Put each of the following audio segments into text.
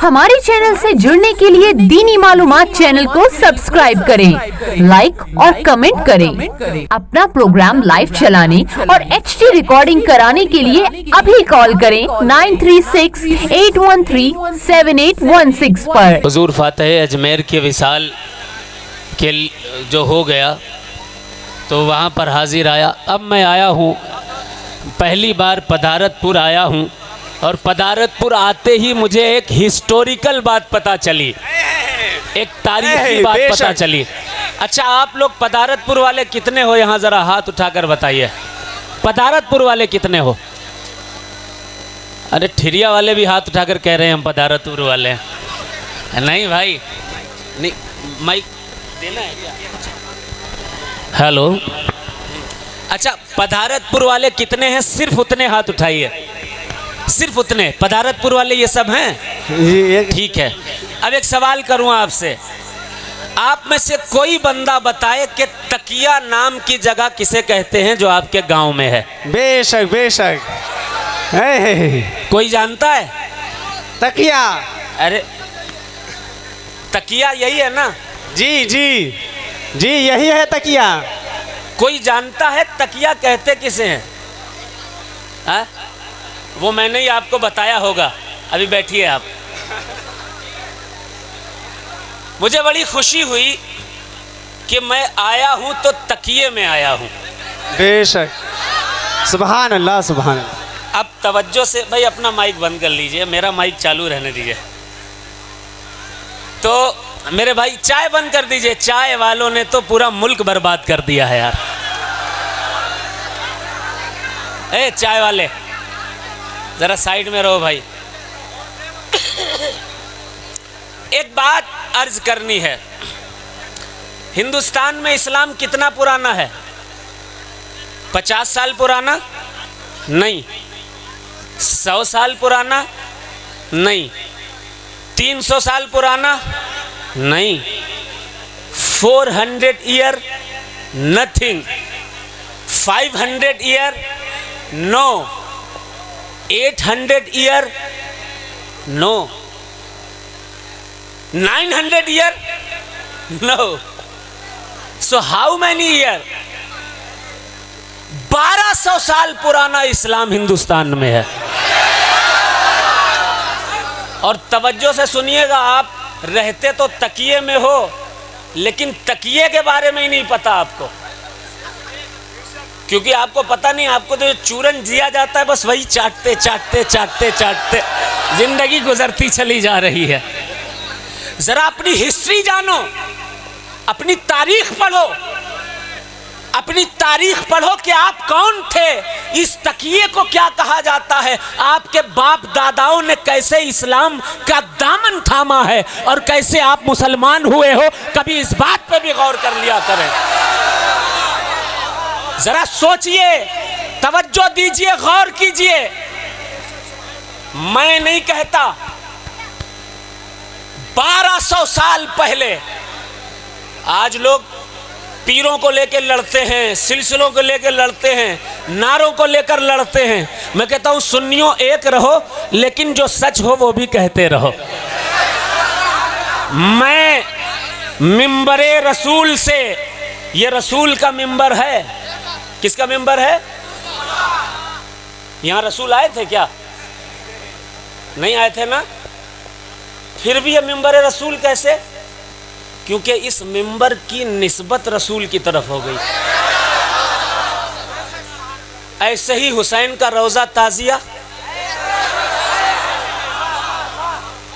हमारे चैनल से जुड़ने के लिए दीनी मालूमात चैनल को सब्सक्राइब करें, लाइक और कमेंट करें। अपना प्रोग्राम लाइव चलाने और HD रिकॉर्डिंग कराने के लिए अभी कॉल करें 9368137816 पर। हुजूर फातह अजमेर के विसाल के जो हो गया तो वहाँ पर हाजिर आया। अब मैं आया हूँ, पहली बार पधारतपुर आया हूँ और पधारतपुर आते ही मुझे एक हिस्टोरिकल बात पता चली, एक तारीखी बात पता चली। अच्छा, आप लोग पधारतपुर वाले कितने हो यहाँ, ज़रा हाथ उठाकर बताइए। पधारतपुर वाले कितने हो? अरे ठिरिया वाले भी हाथ उठाकर कह रहे हैं हम पधारतपुर वाले हैं। नहीं भाई, नहीं, माइक देना है क्या? हेलो, अच्छा पधारतपुर वाले कितने हैं? सिर्फ उतने हाथ उठाइए, सिर्फ उतने। पधारतपुर वाले ये सब हैं? ठीक है। अब एक सवाल करूं आपसे, आप में से कोई बंदा बताए कि तकिया नाम की जगह किसे कहते हैं जो आपके गांव में है? बेशक बेशक। कोई जानता है? तकिया। अरे तकिया यही है ना? जी जी जी, यही है तकिया। कोई जानता है तकिया कहते किसे हैं? आ? वो मैंने ही आपको बताया होगा। अभी बैठिए आप। मुझे बड़ी खुशी हुई कि मैं आया हूं तो तकिए में आया हूं। बेशक, सुभान अल्लाह सुभान अल्लाह। अब तवज्जो से भाई अपना माइक बंद कर लीजिए, मेरा माइक चालू रहने दीजिए। तो मेरे भाई चाय बंद कर दीजिए, चाय वालों ने तो पूरा मुल्क बर्बाद कर दिया है यार। ए चाय वाले जरा साइड में रहो भाई। एक बात अर्ज करनी है, हिंदुस्तान में इस्लाम कितना पुराना है? 50 साल पुराना नहीं, 100 साल पुराना नहीं, 300 साल पुराना नहीं, 400 year nothing, 500 year no, 800 year no, 900 year no. So how many year? 1200 साल पुराना इस्लाम हिंदुस्तान में है। और तवज्जो से सुनिएगा, आप रहते तो तकिए में हो लेकिन तकिए के बारे में ही नहीं पता आपको, क्योंकि आपको पता नहीं, आपको तो चूरन दिया जाता है, बस वही चाटते चाटते चाटते चाटते जिंदगी गुजरती चली जा रही है। जरा अपनी हिस्ट्री जानो, अपनी तारीख पढ़ो, अपनी तारीख पढ़ो कि आप कौन थे, इस तकिए को क्या कहा जाता है, आपके बाप दादाओं ने कैसे इस्लाम का दामन थामा है और कैसे आप मुसलमान हुए हो। कभी इस बात पे भी गौर कर लिया करें। जरा सोचिए, तवज्जो दीजिए, गौर कीजिए। मैं नहीं कहता, 1200 साल पहले आज लोग पीरों को लेकर लड़ते हैं, सिलसिलों को लेकर लड़ते हैं, नारों को लेकर लड़ते हैं। मैं कहता हूं सुन्नियों एक रहो, लेकिन जो सच हो वो भी कहते रहो। मैं मिंबरे रसूल से, ये रसूल का मिंबर है। किसका मिंबर है? यहां रसूल आए थे क्या? नहीं आए थे ना? फिर भी ये मिंबर रसूल कैसे? क्योंकि इस मिंबर की निस्बत रसूल की तरफ हो गई। ऐसे ही हुसैन का रोजा ताजिया,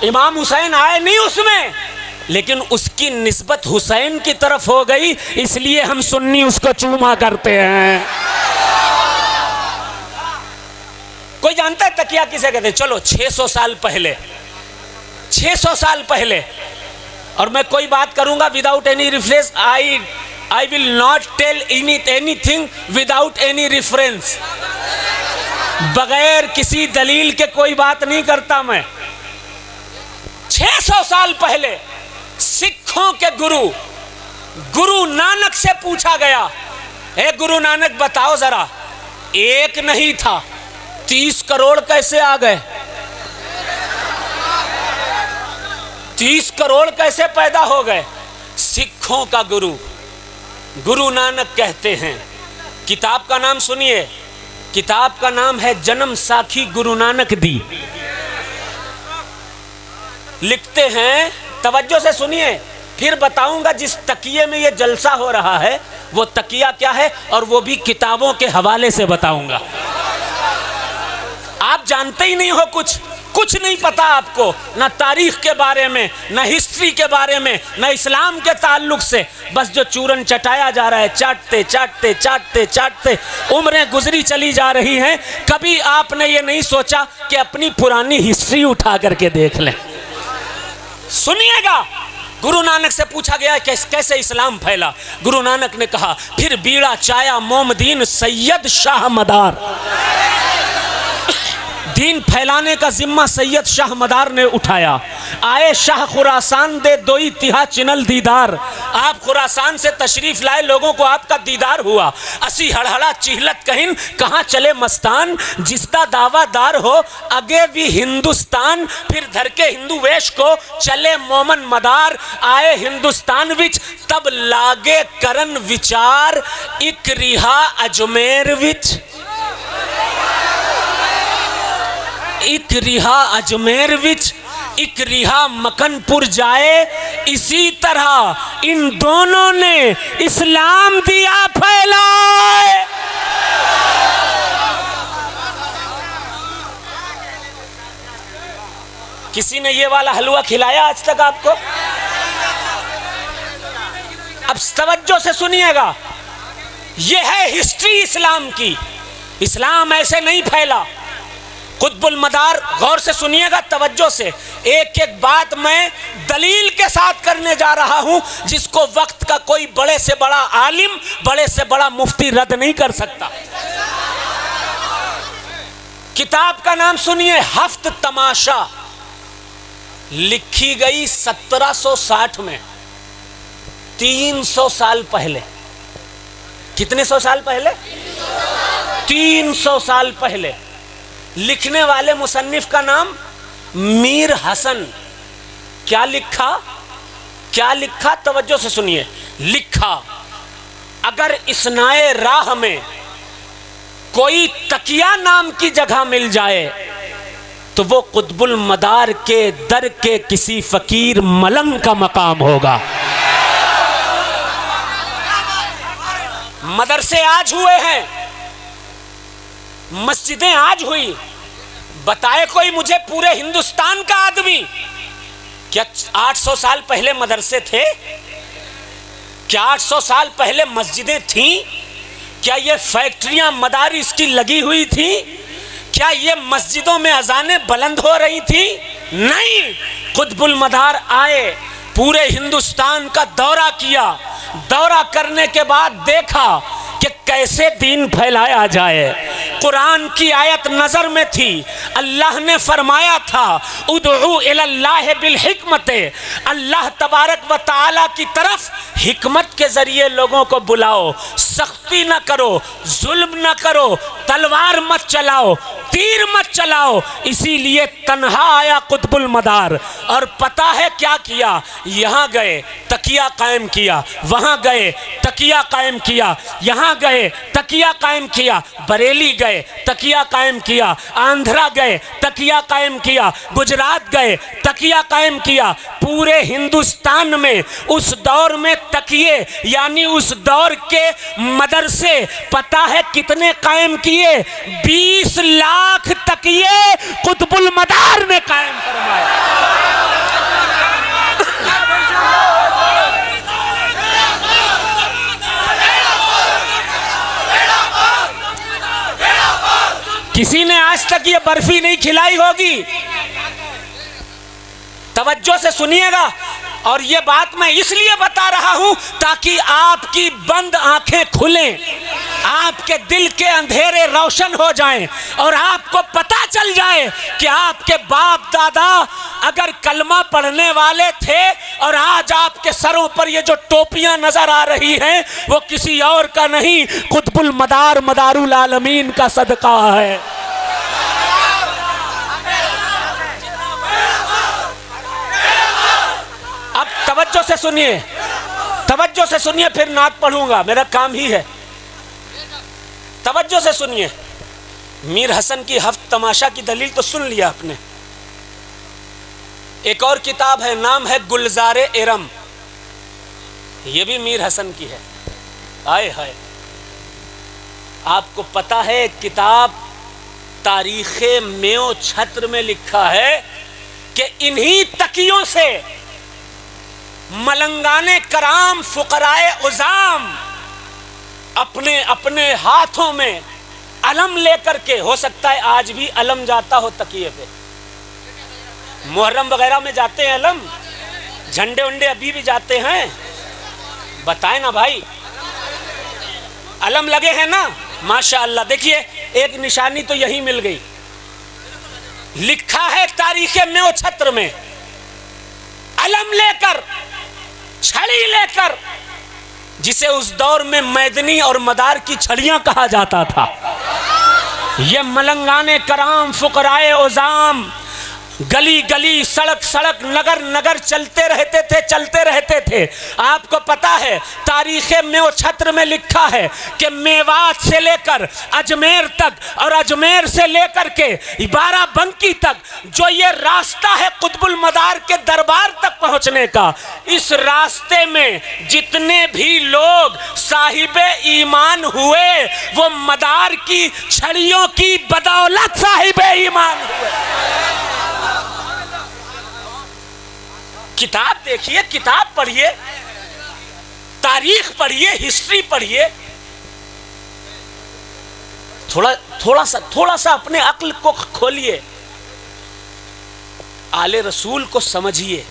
इमाम हुसैन आए नहीं उसमें, लेकिन उसकी निस्बत हुसैन की तरफ हो गई, इसलिए हम सुन्नी उसको चूमा करते हैं। कोई जानता है तकिया किसे कहते हैं? चलो 600 साल पहले, 600 साल पहले, और मैं कोई बात करूंगा without any reference, I will not tell anything without any reference. बगैर किसी दलील के कोई बात नहीं करता मैं। 600 साल पहले सिखों के गुरु नानक से पूछा गया, ए गुरु नानक बताओ जरा, एक नहीं था 30 करोड़ कैसे आ गए? 30 करोड़ कैसे पैदा हो गए? सिखों का गुरु गुरु नानक कहते हैं। किताब का नाम सुनिए, किताब का नाम है जन्म साखी गुरु नानक दी। लिखते हैं, तवज्जो से सुनिए, फिर बताऊंगा जिस तकिए में ये जलसा हो रहा है वो तकिया क्या है, और वो भी किताबों के हवाले से बताऊंगा। आप जानते ही नहीं हो, कुछ नहीं पता आपको, ना तारीख के बारे में, ना हिस्ट्री के बारे में, ना इस्लाम के ताल्लुक से। बस जो चूरन चटाया जा रहा है, चाटते चाटते चाटते चाटते उम्रें गुजरी चली जा रही हैं। कभी आपने ये नहीं सोचा कि अपनी पुरानी हिस्ट्री उठा करके देख लें। सुनिएगा, गुरु नानक से पूछा गया कैसे इस्लाम फैला। गुरु नानक ने कहा, फिर बीड़ा चाया मोमदीन सैयद शाह मदार। दीन फैलाने का जिम्मा सैयद शाह मदार ने उठाया। आए शाह खुरासान दे दोई तिहा चिनल दीदार। आप खुरासान से तशरीफ लाए, लोगों को आपका दीदार हुआ। असी हड़हड़ा चिहलत कहिन, कहाँ चले मस्तान। जिसका दावादार हो अगे भी हिंदुस्तान, फिर धर के हिंदू वेश को चले मोमन मदार। आए हिंदुस्तान विच तब लागे करन विचार, इक रिहा अजमेर विच। इक रिहा अजमेर विच, इक रिहा मकनपुर जाए। इसी तरह इन दोनों ने इस्लाम दिया फैलाए। किसी ने ये वाला हलवा खिलाया आज तक आपको? अब तवज्जो से सुनिएगा, ये है हिस्ट्री इस्लाम की। इस्लाम ऐसे नहीं फैला। कुतुबुल मदार, गौर से सुनिएगा, तवज्जो से, एक एक बात मैं दलील के साथ करने जा रहा हूं, जिसको वक्त का कोई बड़े से बड़ा आलिम, बड़े से बड़ा मुफ्ती रद्द नहीं कर सकता। किताब का नाम सुनिए, हफ्त तमाशा। लिखी गई 1760 में, 300 साल पहले। कितने सौ साल पहले? 300 साल पहले। लिखने वाले मुसन्निफ का नाम मीर हसन। क्या लिखा? क्या लिखा? तवज्जो से सुनिए। लिखा, अगर इसनाए राह में कोई तकिया नाम की जगह मिल जाए तो वो कुतुबुल मदार के दर के किसी फकीर मलंग का मकाम होगा। मदरसे आज हुए हैं, मस्जिदें आज हुई। बताए कोई मुझे पूरे हिंदुस्तान का आदमी, क्या 800 साल पहले मदरसे थे? क्या 800 साल पहले मस्जिदें थीं? क्या ये फैक्ट्रियां मदारिस की लगी हुई थी? क्या ये मस्जिदों में अजानें बुलंद हो रही थी? नहीं। कुतुबुल मदार आए, पूरे हिंदुस्तान का दौरा किया। दौरा करने के बाद देखा कि कैसे दीन फैलाया जाए। कुरान की आयत नजर में थी। अल्लाह ने फरमाया था, उदउ इलल्लाह बिल हिकमत। अल्लाह तबारक व तआला की तरफ हिकमत के जरिए लोगों को बुलाओ। सख्ती न करो, जुल्म न करो, तलवार मत चलाओ, तीर मत चलाओ। इसीलिए तन्हा आया कुतुबुल मदार। और पता है क्या किया? यहाँ गए तकिया कायम किया, वहाँ गए तकिया कायम किया, यहाँ गए तकिया कायम किया, बरेली गए तकिया कायम किया, आंध्रा गए तकिया कायम किया, गुजरात गए तकिया कायम किया। पूरे हिंदुस्तान में उस दौर में तकिए, यानी उस दौर के मदरसे पता है कितने कायम किए? 20 लाख तकिए कुतुबुल मदार ने कायम फरमाया। किसी ने आज तक ये बर्फी नहीं खिलाई होगी। तवज्जो से सुनिएगा, और ये बात मैं इसलिए बता रहा हूं ताकि आपकी बंद आंखें खुलें, आपके दिल के अंधेरे रोशन हो जाएं, और आपको पता चल जाए कि आपके बाप दादा अगर कलमा पढ़ने वाले थे और आज आपके सरों पर ये जो टोपियां नजर आ रही हैं वो किसी और का नहीं, कुतुबुल मदार मदारुल आलमीन का सदका है। तवज्जो से सुनिए, फिर नात पढ़ूंगा, मेरा काम ही है। तवज्जो से सुनिए। मीर हसन की हफ्त तमाशा की दलील तो सुन लिया आपने। एक और किताब है, नाम है गुलजारे इरम, ये भी मीर हसन की है। आए हाय, आपको पता है किताब तारीखे मेओ छत्र में लिखा है कि इन्हीं तकियों से मलंगाने कराम फुकराए उजाम अपने अपने हाथों में अलम लेकर के, हो सकता है आज भी अलम जाता हो तकिए पे, मुहर्रम वगैरह में जाते हैं अलम, झंडे उंडे अभी भी जाते हैं, बताए ना भाई, अलम लगे हैं ना, माशाअल्लाह। देखिए एक निशानी तो यही मिल गई, लिखा है तारीखे में वो छत्र में, अलम लेकर, छड़ी लेकर, जिसे उस दौर में मैदनी और मदार की छड़ियां कहा जाता था, ये मलंगाने कराम फुकराए उजाम गली गली सड़क सड़क नगर नगर चलते रहते थे। आपको पता है तारीखे में वो छत्र में लिखा है कि मेवात से लेकर अजमेर तक और अजमेर से लेकर के बाराबंकी तक जो ये रास्ता है कुतुबुल मदार के दरबार तक पहुंचने का, इस रास्ते में जितने भी लोग साहिबे ईमान हुए वो मदार की छड़ियों की बदौलत साहिबे ईमान हुए। किताब देखिए, किताब पढ़िए, तारीख पढ़िए, हिस्ट्री पढ़िए, थोड़ा सा अपने अक्ल को खोलिए, आले रसूल को समझिए।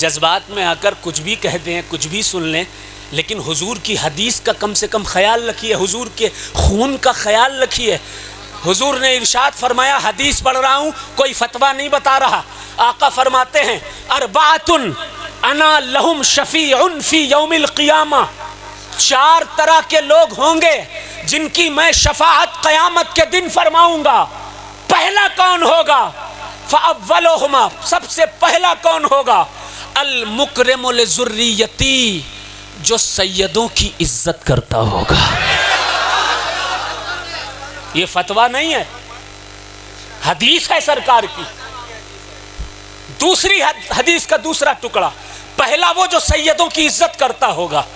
जज्बात में आकर कुछ भी कह दें, कुछ भी सुन लें, लेकिन हुजूर की हदीस का कम से कम ख्याल रखिए, हुजूर के खून का ख्याल रखिए। हुजूर ने इरशाद फरमाया, हदीस पढ़ रहा हूँ, कोई फतवा नहीं बता रहा। आका फरमाते हैं, अरबातुन अना लहुम शफीउन फी यौमिल क़ियामा, 4 तरह के लोग होंगे जिनकी मैं शफाअत क़यामत के दिन फरमाऊंगा। पहला कौन होगा? फ़अव्वलुहुमा, सबसे पहला कौन होगा? अल मुकरिमु लिज़ुर्रियती, जो सैयदों की इज्जत करता होगा। ये फतवा नहीं है, हदीस है सरकार की। दूसरी हदीस का दूसरा टुकड़ा, पहला वो जो सैयदों की इज्जत करता होगा,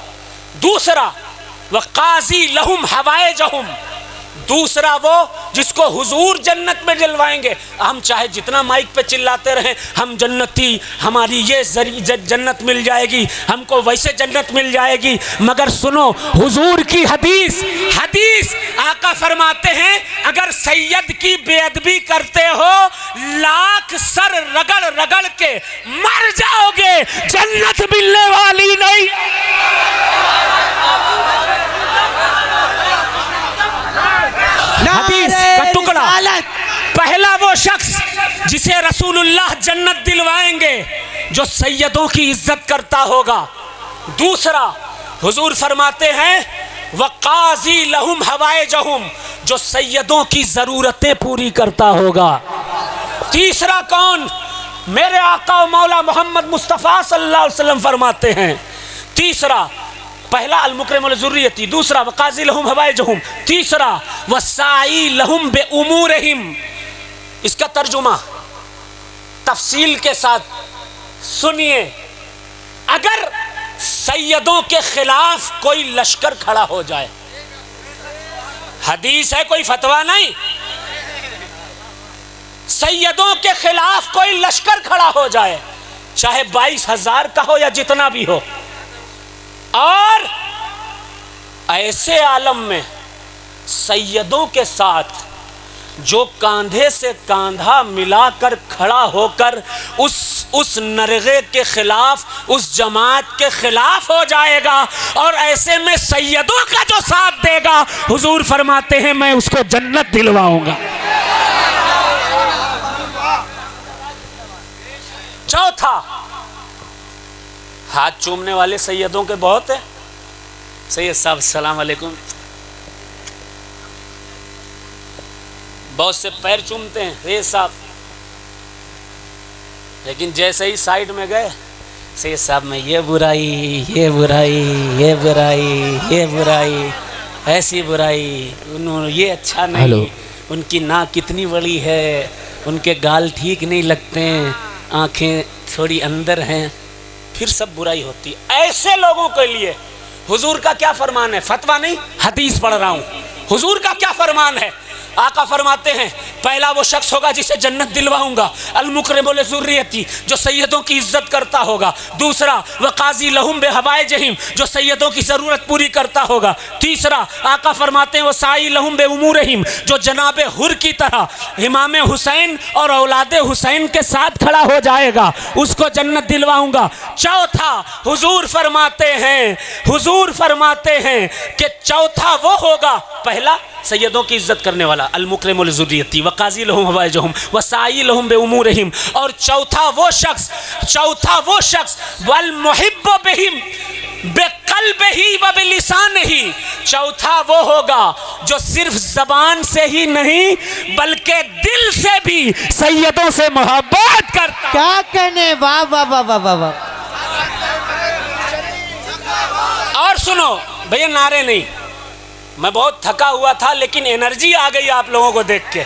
दूसरा वह काजी लहुम हवाएजहुम, दूसरा वो जिसको हुजूर जन्नत में दिलवाएंगे। हम चाहे जितना माइक पे चिल्लाते रहें, हम जन्नती, हमारी ये जन्नत मिल जाएगी, हमको वैसे जन्नत मिल जाएगी, मगर सुनो हुजूर की हदीस आका फरमाते हैं, अगर सैयद की बेअदबी करते हो, लाख सर रगड़ रगड़ के मर जाओगे, जन्नत मिलने वाली नहीं। हदीस का टुकड़ा, पहला वो शख्स जिसे रसूलुल्लाह जन्नत दिलवाएंगे जो सैयदों की इज्जत करता होगा। दूसरा हुजूर फरमाते हैं, वक़ाज़ी लहुम हवाएजहुम, जो सैयदों की जरूरतें पूरी करता होगा। तीसरा कौन? मेरे आका मौला मोहम्मद मुस्तफ़ा सल्लल्लाहु अलैहि वसल्लम फरमाते हैं, तीसरा, पहला अल मुकरिम लिज़ुर्रियती, दूसरा वक़ाज़ी लहुम हवाएजहुम, तीसरा वसाई लहुम बेउमूरिहिम। इसका तर्जुमा तफसील के साथ सुनिए। अगर सैयदों के खिलाफ कोई लश्कर खड़ा हो जाए, हदीस है, कोई फतवा नहीं, सैयदों के खिलाफ कोई लश्कर खड़ा हो जाए, चाहे 22,000 का हो या जितना भी हो, और ऐसे आलम में सैयदों के साथ जो कांधे से कांधा मिलाकर खड़ा होकर उस नरगे के खिलाफ, उस जमात के खिलाफ हो जाएगा, और ऐसे में सैयदों का जो साथ देगा, हुजूर फरमाते हैं मैं उसको जन्नत दिलवाऊंगा। चौथा, हाथ चूमने वाले सैयदों के बहुत है। सैयद साहब अस्सलाम वालेकुम, बहुत से पैर चूमते हैं। सैयद साहब लेकिन जैसे ही साइड में गए से साहब में ये बुराई, ये बुराई, ये बुराई, ये बुराई, ऐसी बुराई, उन्होंने ये अच्छा नहीं, उनकी नाक कितनी बड़ी है, उनके गाल ठीक नहीं लगते हैं, आंखें थोड़ी अंदर हैं, फिर सब बुराई होती है। ऐसे लोगों के लिए हुजूर का क्या फरमान है? फतवा नहीं, हदीस पढ़ रहा हूँ। हुजूर का क्या फरमान है? आका फरमाते हैं पहला वो शख्स होगा जिसे जन्नत दिलवाऊंगा, अल-मुकरम ज़ुर्रियती, जो सैयदों की इज्जत करता होगा। दूसरा वक़ाज़ी लहुम बेहवाए जहीम, जो सैयदों की ज़रूरत पूरी करता होगा। तीसरा आका फरमाते हैं वो साई लहुम बे उमूरहिम, जो जनाब हुर की तरह इमाम हुसैन और औलाद हुसैन के साथ खड़ा हो जाएगा, उसको जन्नत दिलवाऊंगा। चौथा हुजूर फरमाते हैं कि चौथा वो होगा, पहला सैयदों की इज्जत करने वाला, अल-मुकरम ज़ुर्रियती, वक़ाज़ी लहुम हवाए जहुम, वसाई लहुम बे उमूरहिम। और चौथा वो शख्स वल मुहिब्बु बिहिम बेक़ल्बिही व बिलिसानिही, चौथा वो होगा जो सिर्फ ज़बान से ही नहीं बल्कि दिल से भी सैयदों से मोहब्बत करता। क्या कहने, वाह वाह वाह वाह वाह वाह। और सुनो भैया, नारे नहीं, मैं बहुत थका हुआ था लेकिन एनर्जी आ गई आप लोगों को देख के,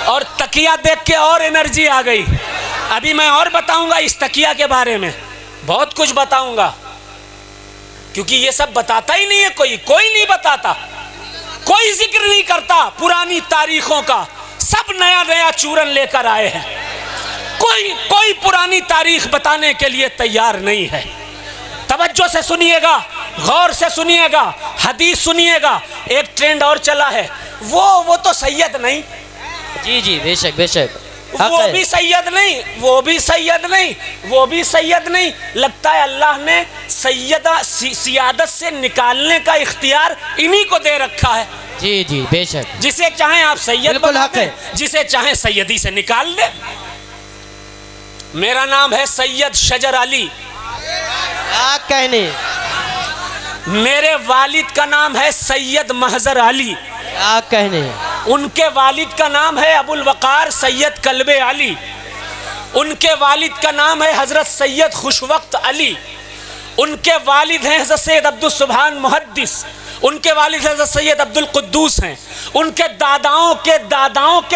और तकिया देख के और एनर्जी आ गई। अभी मैं और बताऊंगा इस तकिया के बारे में, बहुत कुछ बताऊंगा, क्योंकि ये सब बताता ही नहीं है, कोई नहीं बताता, कोई जिक्र नहीं करता पुरानी तारीखों का। सब नया नया चूरन लेकर आए हैं, कोई पुरानी तारीख बताने के लिए तैयार नहीं है। तवज्जो से सुनिएगा, गौर से सुनिएगा, हदीस सुनिएगा। एक ट्रेंड और चला है, वो तो सैयद नहीं, जी जी बेशक बेशक, वो भी सैयद नहीं, लगता है अल्लाह ने सियादत से निकालने का इख्तियार इन्हीं को दे रखा है। जी जी बेशक, जिसे चाहें आप सैयद बना दें, है। जिसे चाहें सैयदी से निकाल दे। मेरा नाम है सैयद शजर अली, क्या कहने, मेरे वालिद का नाम है सैयद महजर अली, क्या कहने, उनके वालिद का नाम है अबुल वक़ार सैयद कल्बे अली, उनके वालिद का नाम है हज़रत सैयद खुशवक्त अली, उनके वालिद हैं हज़रत सैयद अब्दुल सुभान मुहद्दिस, उनके वालिद हज़रत सैयद अब्दुल कुद्दूस हैं, उनके दादाओं के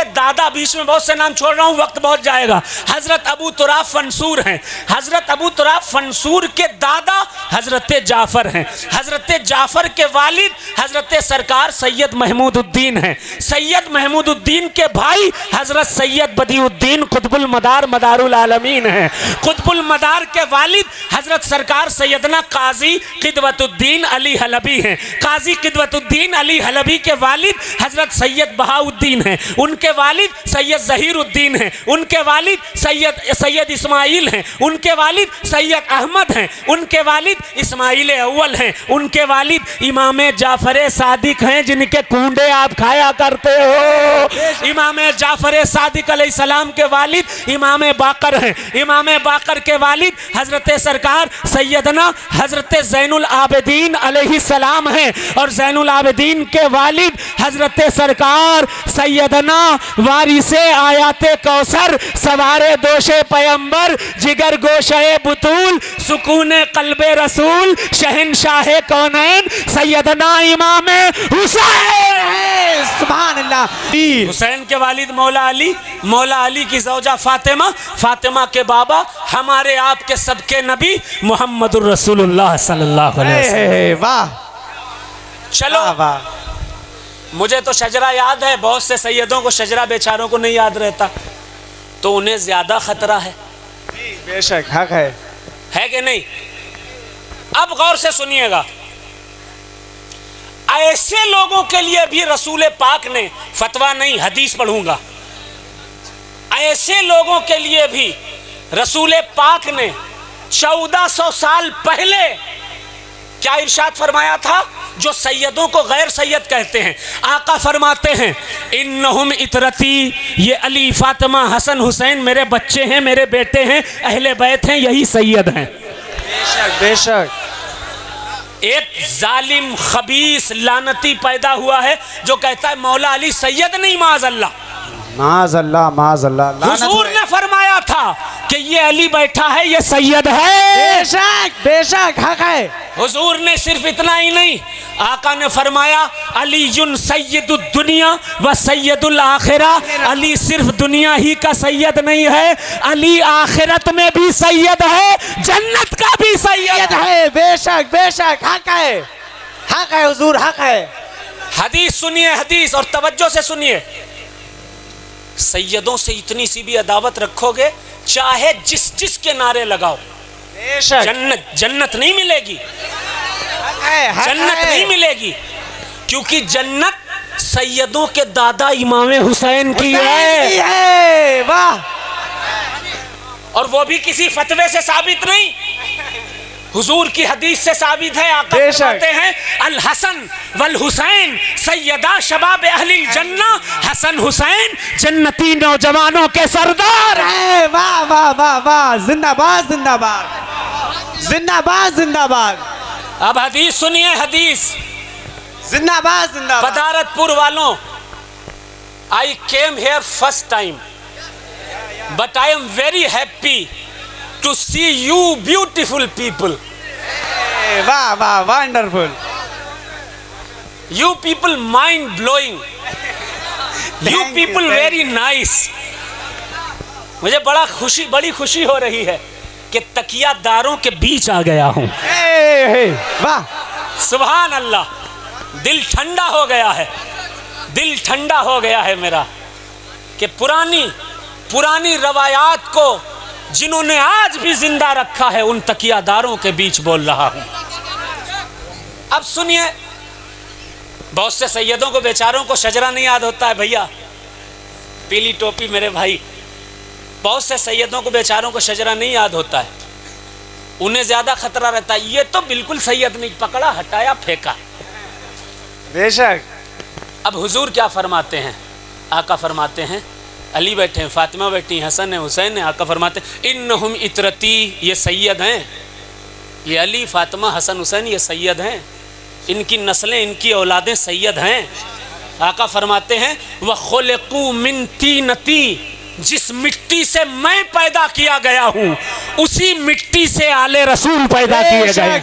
दादा, बीच में बहुत से नाम छोड़ रहा हूँ, वक्त बहुत जाएगा, हज़रत अबू तुराब फंसूर हैं, हज़रत अबू तुराब फंसूर के दादा हज़रत जाफ़र हैं, हज़रत जाफ़र के वालिद हज़रत सरकार सैयद महमूदुद्दीन हैं, सैयद महमूदुद्दीन के भाई हज़रत सैयद बदीउद्दीन कुतुबुल मदार मदारुल आलमीन हैं, कुतुबुल मदार के वालिद हज़रत सरकार सैयदना काजी क़िदवतुद्दीन अली हलबी हैं, काजी क़िदवतुद्दीन अली हलबी के वालिद हज़रत सैयद बहाउद्दीन हैं, उनके वालिद सैयद ज़हीरुद्दीन हैं, उनके वालिद सैयद इस्माइल हैं, उनके वालिद सैयद अहमद हैं, उनके वालिद इस्माइल अव्वल हैं, उनके वालिद इमाम जाफ़र सादिक हैं, जिनके कूंडे आप खाया करते हो। इमाम जाफ़र सादिक अलैहिस्सलाम के वालिद इमाम बाकर हैं, इमाम बाकर के वालिद हज़रत सरकार सैयदना हज़रत ज़ैनुल आबिदीन अलैहिस्सलाम हैं, और ज़ैनुल आबिदीन के वालिद हज़रत सरकार सैयदना वारिसे आयाते कौसर सवारे दोशे पैगंबर जिगर गोशे बुतूल सुकूने कल्बे रसूल शहनशाह कौनैन सैयदना इमाम हुसैन। सुभान अल्लाह। हुसैन के वालिद मौला अली की ज़ौजा फातिमा, फातिमा के बाबा हमारे आपके सबके नबी मुहम्मदुर रसूलुल्लाह सल्लल्लाहु अलैहि वसल्लम। वाह, चलो वाह, मुझे तो शजरा याद है, बहुत से सैयदों को शजरा बेचारों को नहीं याद रहता, तो उन्हें ज़्यादा ख़तरा है बेशक हक है कि नहीं? अब गौर से सुनिएगा, ऐसे लोगों के लिए भी रसूल पाक ने, फतवा नहीं हदीस पढ़ूंगा, ऐसे लोगों के लिए भी रसूल पाक ने 1400 साल पहले क्या इरशाद फरमाया था? जो सैयदों को गैर सैयद कहते हैं, आका फरमाते हैं इन्नहुम इतरती, ये अली फातिमा हसन हुसैन मेरे बच्चे हैं, मेरे बेटे हैं, अहले बैत हैं, यही सैयद हैं। बेशक बेशक। एक जालिम खबीस लानती पैदा हुआ है जो कहता है मौला अली सैयद नहीं, माज़ अल्लाह। माज अल्लाह लानत हुजूर है। ने फरमाया था कि ये अली बैठा है, ये सैयद है। बेशक हक है। हुजूर ने सिर्फ इतना ही नहीं, आका ने फरमाया अलीयुन सैयदुद दुनिया व सैयदुल आखिरा। अली सिर्फ दुनिया ही का सैयद नहीं है, अली आखिरत में भी सैयद है, जन्नत का भी सैयद है। बेशक हक है हुजूर, हक है। हदीस सुनिए, हदीस, और तवज्जो से सुनिए। सैयदों से इतनी सी भी अदावत रखोगे, चाहे जिस के नारे लगाओ, बेशक जन्नत नहीं मिलेगी, जन्नत नहीं मिलेगी, क्योंकि जन्नत सैयदों के दादा इमाम हुसैन की है। वाह। और वो भी किसी फतवे से साबित नहीं, हुजूर की हदीस से साबित है। आका फरमाते हैं अल हसन वल हुसैन सैयदा शबाब अहलिल जन्ना। हसन हुसैन जन्नती नौजवानों के सरदार हैं। वाह वाह वाह वाह, जिंदाबाद जिंदाबाद। अब हदीस सुनिए, हदीस। जिंदाबाद पदारतपुर वालों, I came here first time but I am very happy to see you beautiful people. वाह wonderful. You people mind blowing. You people very nice. मुझे बड़ी खुशी हो रही है कि तकियादारों के बीच आ गया हूं। वाह, सुभान अल्लाह। दिल ठंडा हो गया है, दिल ठंडा हो गया है मेरा कि पुरानी रवायात को जिन्होंने आज भी जिंदा रखा है, उन तकियादारों के बीच बोल रहा हूं। अब सुनिए, बहुत से सैयदों को बेचारों को शजरा नहीं याद होता है भैया, पीली टोपी मेरे भाई, बहुत से सैयदों को बेचारों को शजरा नहीं याद होता है, उन्हें ज्यादा खतरा रहता है। ये तो बिल्कुल सैयद नहीं, पकड़ा हटाया फेंका। बेशक। अब हुजूर क्या फरमाते हैं? आका फरमाते हैं, अली बैठे हैं, फातिमा बैठी, हसन है, हुसैन है। आका फरमाते हैं इन्नहुम इतरती, ये सैयद हैं, ये अली, फातिमा, हसन, हुसैन ये सैयद हैं, इनकी नस्लें, इनकी औलादें सैयद हैं। आका फरमाते हैं व खुलिकू मिन तीनती, जिस मिट्टी से मैं पैदा किया गया हूँ, उसी मिट्टी से आले रसूल पैदा किए गए।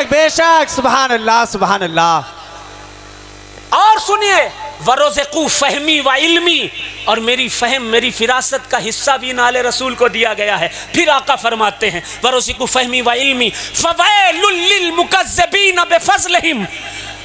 बेशक। सुभान अल्लाह। और सुनिए, वरोज़क़ू फ़हमी व इल्मी, और मेरी फ़हम, मेरी फिरासत का हिस्सा भी नाले रसूल को दिया गया है। फिर आका फरमाते हैं वरोज़क़ू फ़हमी व इल्मी फ़वैलुल लिल मुकज़्ज़बीन बिफ़ज़लिहिम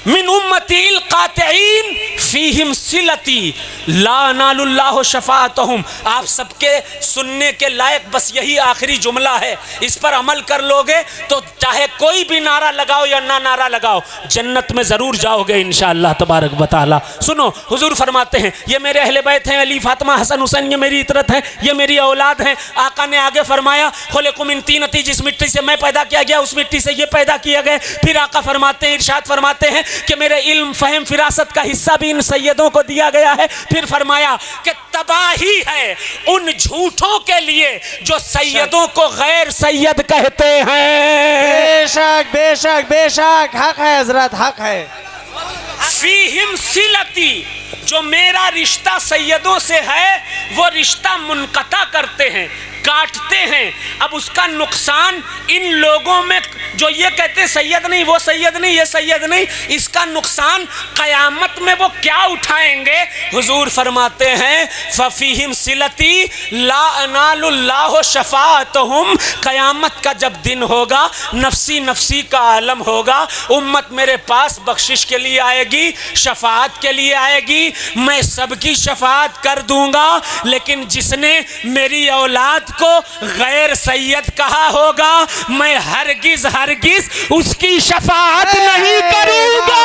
मिन उम्मतिल क़ातिईन फ़ीहिम सिलती ला नालुल्लाहु शफ़ाअतहुम। आप सबके सुनने के लायक बस यही आखिरी जुमला है, इस पर अमल कर लोगे तो चाहे कोई भी नारा लगाओ या ना नारा लगाओ, जन्नत में ज़रूर जाओगे इंशाअल्लाह तबारक व तआला। सुनो, हुजूर फरमाते हैं ये मेरे अहले बैत हैं, अली, फातिमा, हसन, हुसैन, ये मेरी इतरत है, ये मेरी औलाद हैं। आका ने आगे फरमाया खुलिकू मिन तीनती, जिस मिट्टी से मैं पैदा किया गया उस मिट्टी से ये पैदा किए गए। फिर आका फरमाते हैं, इरशाद फरमाते हैं कि मेरे इल्म, फहम, फिरासत का हिस्सा भी इन सैयदों को दिया गया है। फिर फरमाया कि तबाही है उन झूठों के लिए जो सैयदों को गैर सैयद कहते हैं। बेशक हक है हजरत, हक है। फीहिम सिलती, जो मेरा रिश्ता सैयदों से है वो रिश्ता मुनक़ता करते हैं, काटते हैं। अब उसका नुकसान इन लोगों में जो ये कहते हैं सैयद नहीं, वो सैयद नहीं, ये सैयद नहीं, इसका नुकसान क़यामत में वो क्या उठाएंगे? हुजूर फरमाते हैं फ़फ़ीहिम सिलती ला अनालुल्लाहु शफ़ाअतहुम। क़यामत का जब दिन होगा, नफसी नफसी का आलम होगा, उम्मत मेरे पास बख्शिश के लिए आएगी, शफ़ाअत के लिए आएगी, मैं सबकी शफ़ाअत कर दूंगा, लेकिन जिसने मेरी औलाद को गैर सैयद कहा होगा, मैं हरगिज उसकी शफाअत नहीं करूंगा।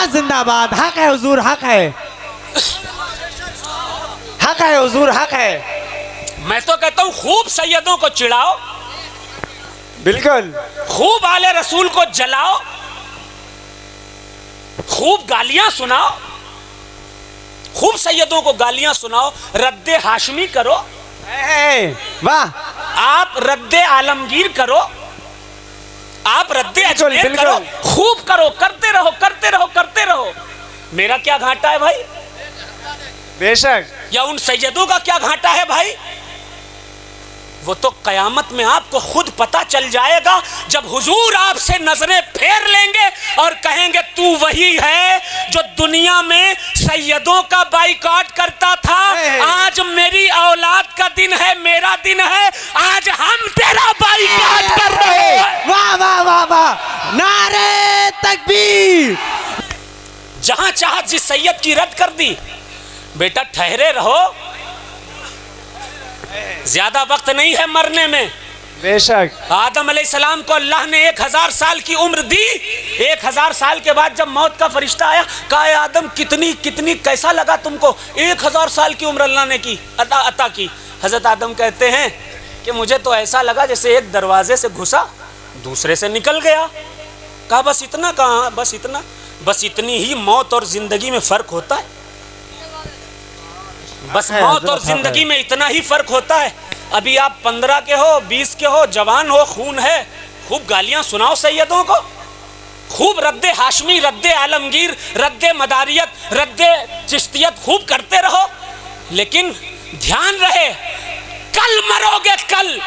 जिंदाबाद। हक है हुजूर, हक है हुजूर, हक है। मैं तो कहता हूं खूब सैयदों को चिढ़ाओ, बिल्कुल, खूब आले रसूल को जलाओ, खूब गालियां सुनाओ, खूब सैयदों को गालियां सुनाओ, रद्दे हाशमी करो, वाह, आप रद्दे आलमगीर करो, आप रद्दे अजमेर करो, खूब करो, करते रहो। मेरा क्या घाटा है भाई, बेशक या उन सैयदों का क्या घाटा है भाई? वो तो कयामत में आपको खुद पता चल जाएगा जब हुजूर आपसे नजरें फेर लेंगे और कहेंगे तू वही है जो दुनिया में सैयदों का बाइकआउट करता था, आज मेरी औलाद का दिन है, मेरा दिन है, आज हम तेरा बाइकआउट कर रहे हैं। वाह वाह वाह वाह, नारे तकबीर। जहां चाह जिस सैयद की रद्द कर दी। बेटा ठहरे रहो, ज्यादा वक्त नहीं है मरने में। बेशक आदम अलैहिस्सलाम को अल्लाह ने 1000 साल की उम्र दी। 1000 साल के बाद जब मौत का फरिश्ता आया, कहा आदम कितनी कैसा लगा तुमको? 1000 साल की उम्र अल्लाह ने की अता की। हजरत आदम कहते हैं कि मुझे तो ऐसा लगा जैसे एक दरवाजे से घुसा दूसरे से निकल गया। कहा बस इतना? कहा बस इतना? बस इतनी ही मौत और जिंदगी में फर्क होता है। बस मौत और जिंदगी में इतना ही फर्क होता है। अभी आप 15 के हो, 20 के हो, जवान हो, खून है, खूब गालियां सुनाओ सैयदों को, खूब रद्दे हाशमी, रद्दे आलमगीर, रद्दे मदारियत, रद्दे चिश्तियत खूब करते रहो, लेकिन ध्यान रहे कल मरोगे, कल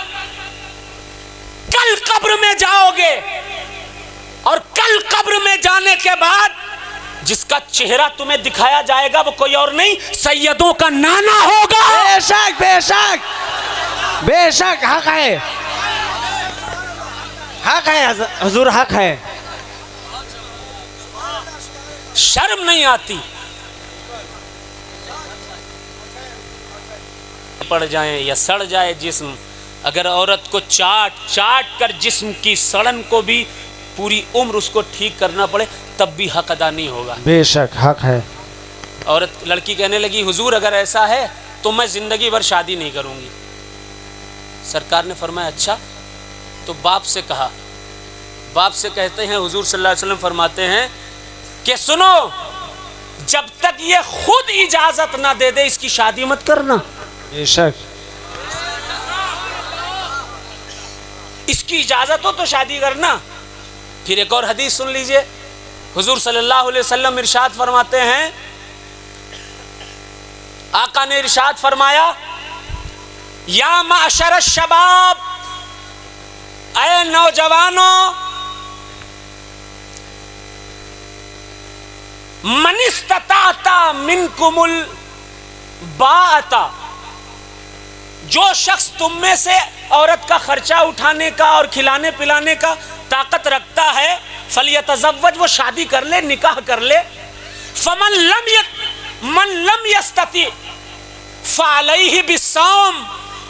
कब्र में जाओगे, और कल कब्र में जाने के बाद जिसका चेहरा तुम्हें दिखाया जाएगा वो कोई और नहीं, सैयदों का नाना होगा। बेशक बेशक बेशक, हक है, हक है हुजूर, हक है। शर्म नहीं आती? पड़ जाए या सड़ जाए जिस्म, अगर औरत को चाट कर जिस्म की सड़न को भी पूरी उम्र उसको ठीक करना पड़े तब भी हक अदा नहीं होगा। बेशक हक है। औरत लड़की कहने लगी हुजूर अगर ऐसा है तो मैं जिंदगी भर शादी नहीं करूंगी। सरकार ने फरमाया अच्छा, तो बाप से कहा। बाप से कहते हैं हुजूर सल्लल्लाहु अलैहि वसल्लम फरमाते हैं कि सुनो, जब तक ये खुद इजाजत ना दे दे इसकी शादी मत करना। बेशक इसकी इजाजत हो तो शादी करना। फिर एक और हदीस सुन लीजिए, हुजूर सल्लल्लाहु अलैहि वसल्लम इरशाद फरमाते हैं, आका ने इरशाद फरमाया या माशर शबाब, ऐ नौजवानों, मन इस्तताअता मिनकुमुल बाअता, जो शख्स तुम में से औरत का खर्चा उठाने का और खिलाने पिलाने का ताकत रखता है, फलियतज़व्वज, वो शादी कर ले, निकाह कर ले। मन लम यस्तती फअलैहि बिस्सौम,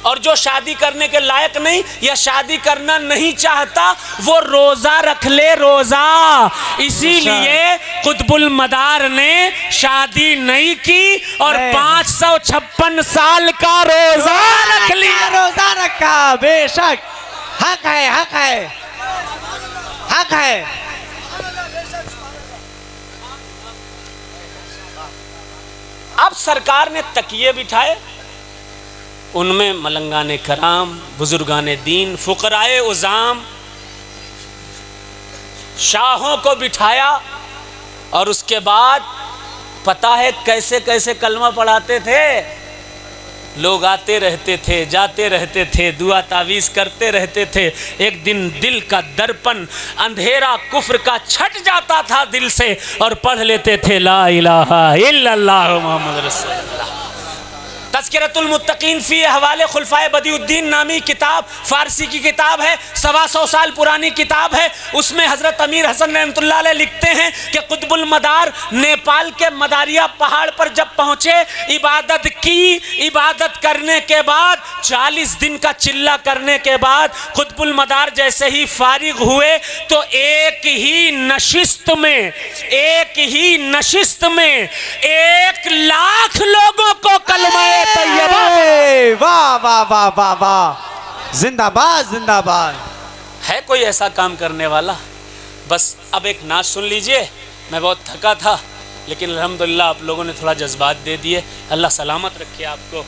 और जो शादी करने के लायक नहीं या शादी करना नहीं चाहता वो रोजा रख ले, रोजा। इसीलिए कुतुबुल मदार ने शादी नहीं की और 556 साल का रोजा रख लिया, रोजा रखा। बेशक हक है, हक है, हक है। अब सरकार ने तकिए बिठाए, उनमें मलंगाने कराम, बुजुर्गाने दीन, फुकराए उजाम, शाहों को बिठाया, और उसके बाद पता है कैसे कैसे कलमा पढ़ाते थे। लोग आते रहते थे, जाते रहते थे, दुआ तावीज़ करते रहते थे। एक दिन दिल का दर्पण, अंधेरा कुफ्र का छट जाता था दिल से, और पढ़ लेते थे ला इलाहा इल्लल्लाह मुहम्मद रसूलुल्लाह। तज़किरतुल मुत्तकीन फी अहवाल खुलफाए बदिउद्दीन नामी किताब, फारसी की किताब है, 125 साल पुरानी किताब है। उसमें हज़रत अमीर हसन रहमतुल्लाह अलैह लिखते हैं कि कुतुबुल मदार नेपाल के मदारिया पहाड़ पर जब पहुँचे, इबादत की, इबादत करने के बाद 40 दिन का चिल्ला करने के बाद कुतुबुल मदार जैसे ही फारिग हुए तो एक ही नशिस्त में 1 लाख लोगों को कलमा तैयबा। वाह वाह वाह वाह वाह, जिंदाबाद जिंदाबाद। है कोई ऐसा काम करने वाला? बस अब एक नाच सुन लीजिए। मैं बहुत थका था, लेकिन अल्हम्दुलिल्लाह आप लोगों ने थोड़ा जज्बात दे दिए। अल्लाह सलामत रखे आपको।